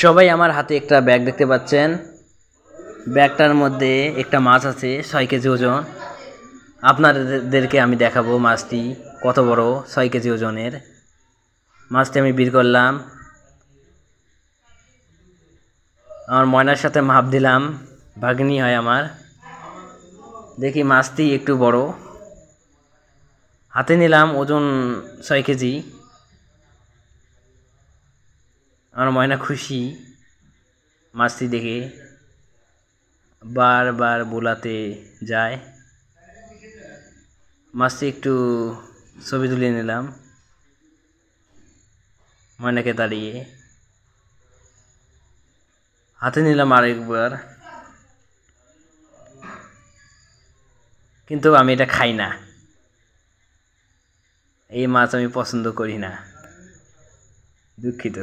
সবাই আমার হাতে একটা ব্যাগ দেখতে পাচ্ছেন। ব্যাগটার মধ্যে একটা মাছ আছে 6 কেজি ওজন। আপনাদেরকে আমি দেখাবো মাছটি কত বড়। 6 কেজি ওজনের মাছটি আমি বের করলাম, আমার ময়নার সাথে মাপ দিলাম, ভাগ্নি হয় আমার। দেখি মাছটি একটু বড়, হাতে নিলাম, ওজন 6 কেজি। আমার ময়না খুশি মাছটি দেখে, বারবার বোলাতে যায়। মাছটি একটু ছবি তুলে নিলাম ময়নাকে দাঁড়িয়ে, হাতে নিলাম আরেকবার, কিন্তু আমি এটা খাই না। এই মাছ আমি পছন্দ করি না, দুঃখিত।